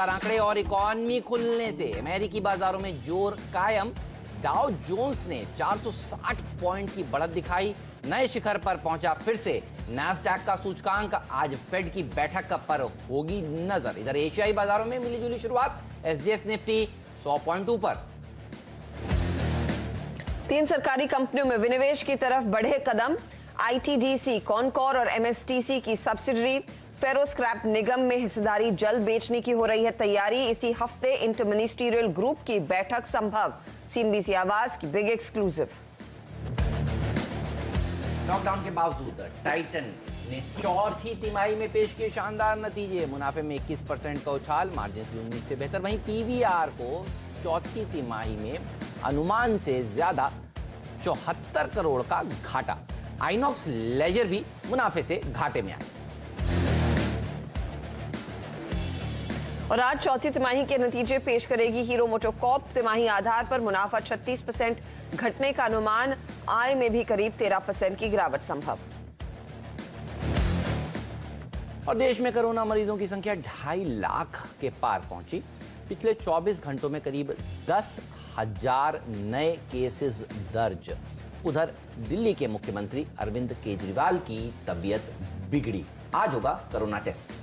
रोजगार आंकड़े और इकॉनमी खुलने से अमेरिकी बाजारों में जोर कायम। डाउ जोन्स ने 460 पॉइंट की बढ़त दिखाई, नए शिखर पर पहुंचा फिर से। नैस्डैक का सूचकांक आज फेड की बैठक पर होगी नजर। इधर एशियाई बाजारों में मिलीजुली शुरुआत, एसजीएक्स निफ्टी 100 पॉइंट ऊपर। 3 सरकारी कंपनियों में विनिवेश की तरफ बढ़े कदम। आईटीडीसी, कॉनकोर और एमएसटीसी की सब्सिडरी फेरो स्क्रैप निगम में हिस्सेदारी जल्द बेचने की हो रही है तैयारी। इसी हफ्ते इंटर मिनिस्ट्रियल ग्रुप की बैठक संभव। सीएनबीसी आवाज की बिग एक्सक्लूसिव। लॉकडाउन के बावजूद टाइटन ने चौथी तिमाही में पेश किए शानदार नतीजे। मुनाफे में 21% का उछाल, मार्जिन की उम्मीद से बेहतर। वहीं पीवीआर को चौथी तिमाही में अनुमान से ज्यादा 74 करोड़ का घाटा। आइनॉक्स लेजर भी मुनाफे से घाटे में आए। और आज चौथी तिमाही के नतीजे पेश करेगी हीरो मोटोकॉर्प। तिमाही आधार पर मुनाफा 36% घटने का अनुमान, आय में भी करीब 13% की गिरावट संभव। और देश में कोरोना मरीजों की संख्या 2.5 लाख के पार पहुंची। पिछले 24 घंटों में करीब 10,000 नए केसेस दर्ज। उधर दिल्ली के मुख्यमंत्री अरविंद केजरीवाल की तबीयत बिगड़ी। आज होगा कोरोना टेस्ट।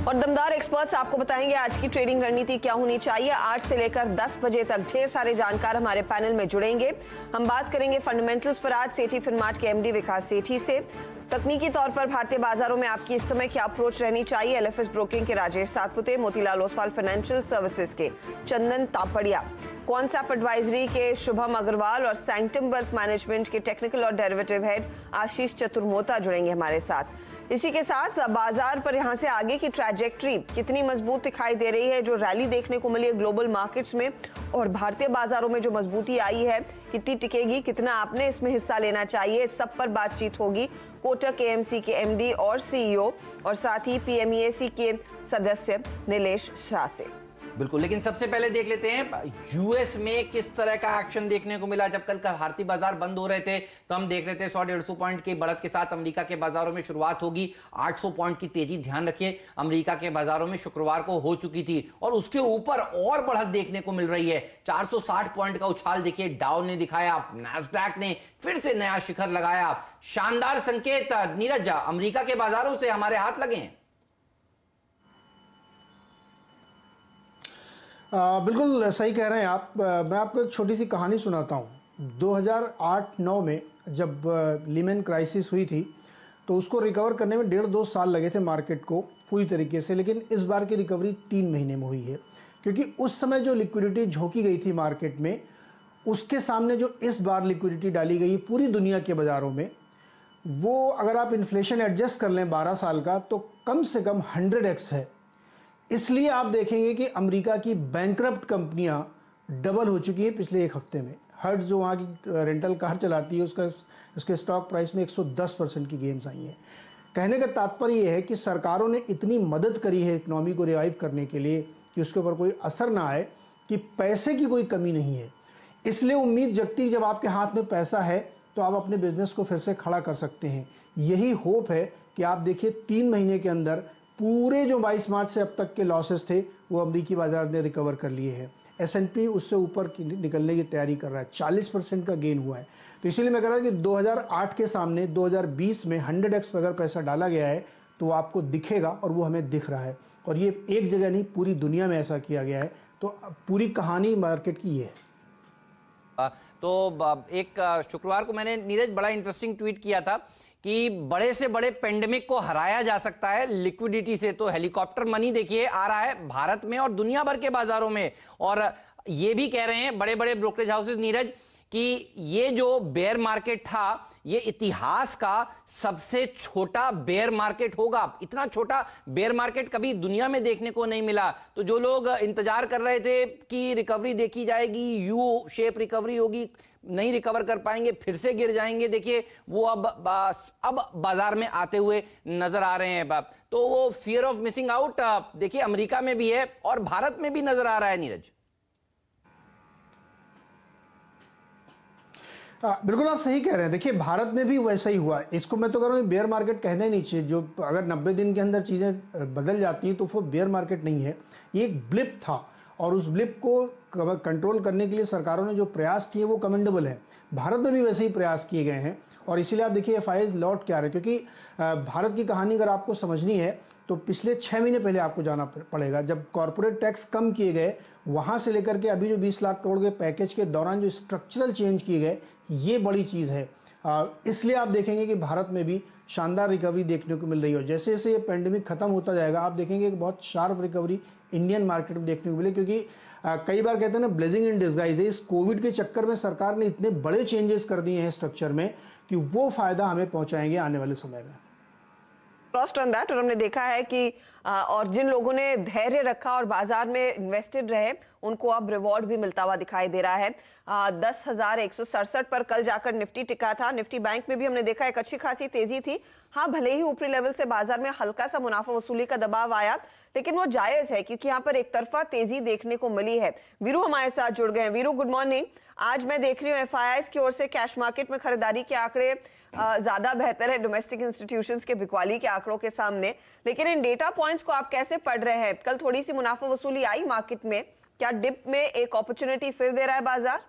और दमदार एक्सपर्ट्स आपको बताएंगे आज की ट्रेडिंग रणनीति क्या होनी चाहिए। 8 से लेकर 10 बजे तक ढेर सारे जानकार हमारे पैनल में जुड़ेंगे। हम बात करेंगे फंडामेंटल्स पर आज सेठी फिनमार्ट के एमडी विकास सेठी से। तकनीकी तौर पर भारतीय बाजारों में आपकी इस समय क्या अप्रोच रहनी चाहिए, एलएफएस ब्रोकिंग के राजेश सातपुते, मोतीलाल ओसवाल फाइनेंशियल सर्विसेज के चंदन तापड़िया, कॉन्सेप्ट एडवाइजरी के शुभम अग्रवाल और सैंक्टम वेल्थ मैनेजमेंट के टेक्निकल और डेरिवेटिव हेड आशीष चतुर्मोता जुड़ेंगे हमारे साथ। इसी के साथ बाजार पर यहां से आगे की ट्रैजेक्टरी कितनी मजबूत दिखाई दे रही है, जो रैली देखने को मिली है ग्लोबल मार्केट्स में, और भारतीय बाजारों में जो मजबूती आई है कितनी टिकेगी, कितना आपने इसमें हिस्सा लेना चाहिए, सब पर बातचीत होगी कोटक एएमसी के एमडी और सीईओ और साथ ही पीएमईएसी के सदस्य नीलेश शाह से। बिल्कुल, लेकिन सबसे पहले देख लेते हैं यूएस में किस तरह का एक्शन देखने को मिला। जब कल भारतीय बाजार बंद हो रहे थे तो हम देख रहे थे 100-150 पॉइंट की बढ़त के साथ अमेरिका के बाजारों में शुरुआत होगी। 800 पॉइंट की तेजी, ध्यान रखिए, अमेरिका के बाजारों में शुक्रवार को हो चुकी थी और उसके ऊपर और बढ़त देखने को मिल रही है। 460 पॉइंट का उछाल देखिए डाउ ने दिखाया, नैस्डैक ने फिर से नया शिखर लगाया। शानदार संकेत नीरज, अमेरिका के बाजारों से हमारे हाथ लगे हैं। बिल्कुल सही कह रहे हैं आप। मैं आपको एक छोटी सी कहानी सुनाता हूँ। 2008-9 में जब लीमन क्राइसिस हुई थी तो उसको रिकवर करने में 1.5-2 साल लगे थे मार्केट को पूरी तरीके से, लेकिन इस बार की रिकवरी 3 महीने में हुई है। क्योंकि उस समय जो लिक्विडिटी झोंकी गई थी मार्केट में, उसके सामने जो इस बार लिक्विडिटी डाली गई पूरी दुनिया के बाज़ारों में, वो अगर आप इन्फ्लेशन एडजस्ट कर लें 12 साल का तो कम से कम 100x है। इसलिए आप देखेंगे कि अमेरिका की बैंकरप्ट कंपनियां डबल हो चुकी हैं पिछले 1 हफ्ते में। हर्ट जो वहाँ की रेंटल कार चलाती है उसके स्टॉक प्राइस में 110% की गेन्स आई हैं। कहने का तात्पर्य ये है कि सरकारों ने इतनी मदद करी है इकनॉमी को रिवाइव करने के लिए कि उसके ऊपर कोई असर ना आए, कि पैसे की कोई कमी नहीं है। इसलिए उम्मीद जगती है जब आपके हाथ में पैसा है तो आप अपने बिजनेस को फिर से खड़ा कर सकते हैं। यही होप है कि आप देखिए 3 महीने के अंदर पूरे जो 22 मार्च से अब तक के लॉसेस थे वो अमेरिकी बाजार ने रिकवर कर लिए हैं। S&P उससे ऊपर निकलने की तैयारी कर रहा है, 40% का गेन हुआ है। तो इसीलिए मैं कह रहा हूँ कि 2008 के सामने 2020 में 100x अगर पैसा डाला गया है तो वो आपको दिखेगा, और वो हमें दिख रहा है। और ये एक जगह नहीं, पूरी दुनिया में ऐसा किया गया है। तो पूरी कहानी मार्केट की ये है। तो एक शुक्रवार को मैंने नीरज बड़ा इंटरेस्टिंग ट्वीट किया था कि बड़े से बड़े पेंडेमिक को हराया जा सकता है लिक्विडिटी से। तो हेलीकॉप्टर मनी देखिए आ रहा है भारत में और दुनिया भर के बाजारों में। और ये भी कह रहे हैं बड़े बड़े ब्रोकरेज हाउसेस नीरज कि ये जो बेयर मार्केट था ये इतिहास का सबसे छोटा बेयर मार्केट होगा। इतना छोटा बेयर मार्केट कभी दुनिया में देखने को नहीं मिला। तो जो लोग इंतजार कर रहे थे कि रिकवरी देखी जाएगी, यू शेप रिकवरी होगी, नहीं रिकवर कर पाएंगे, फिर से गिर जाएंगे, देखिए वो अब बाजार में आते हुए नजर आ रहे हैं। तो वो फियर ऑफ मिसिंग आउट देखिए अमेरिका में भी है और भारत में भी नजर आ रहा है नीरज। बिल्कुल आप सही कह रहे हैं। देखिए भारत में भी वैसा ही हुआ। इसको मैं तो कह रहा हूँ बेयर मार्केट कहना ही नहीं चाहिए। जो अगर 90 दिन के अंदर चीज़ें बदल जाती हैं तो वो बेयर मार्केट नहीं है, ये एक ब्लिप था। और उस ब्लिप को कंट्रोल करने के लिए सरकारों ने जो प्रयास किए वो कमेंडेबल है। भारत में भी वैसे ही प्रयास किए गए हैं और इसीलिए आप देखिए एफआईआईज लौट के आ रहे हैं। क्योंकि भारत की कहानी अगर आपको समझनी है तो पिछले 6 महीने पहले आपको जाना पड़ेगा, जब कॉरपोरेट टैक्स कम किए गए, वहाँ से लेकर के अभी जो 20 लाख करोड़ के पैकेज के दौरान जो स्ट्रक्चरल चेंज किए गए, ये बड़ी चीज़ है। इसलिए आप देखेंगे कि भारत में भी शानदार रिकवरी देखने को मिल रही है। जैसे जैसे ये पेंडेमिक खत्म होता जाएगा आप देखेंगे कि बहुत शार्प रिकवरी इंडियन मार्केट में देखने को मिले। क्योंकि कई बार कहते हैं ना ब्लेसिंग इन डिस्गाइज है, इस कोविड के चक्कर में सरकार ने इतने बड़े चेंजेस कर दिए हैं स्ट्रक्चर में कि वो फायदा हमें पहुंचाएंगे आने वाले समय में। Lost on that. और हमने देखा है कि और जिन लोगों ने धैर्य रखा और बाजार में इन्वेस्टेड रहे उनको अब रिवॉर्ड भी मिलता हुआ दिखाई दे रहा है। 10,167 पर कल जाकर निफ्टी टिका था। निफ्टी बैंक में भी हमने देखा एक अच्छी खासी तेजी थी। हाँ, भले ही ऊपरी लेवल से बाजार में हल्का सा मुनाफा वसूली का दबाव आया, लेकिन वो जायज है क्योंकि यहाँ पर एक तरफा तेजी देखने को मिली है। वीरू हमारे साथ जुड़ गए हैं। Veeru, good morning. आज मैं देख रही हूँ एफआईआईज की ओर से कैश मार्केट में खरीदारी के आंकड़े ज्यादा बेहतर है डोमेस्टिक इंस्टीट्यूशंस के बिकवाली के आंकड़ों के सामने, लेकिन इन डेटा पॉइंट्स को आप कैसे पढ़ रहे हैं? कल थोड़ी सी मुनाफा वसूली आई मार्केट में, क्या डिप में एक अपॉर्चुनिटी फिर दे रहा है बाजार?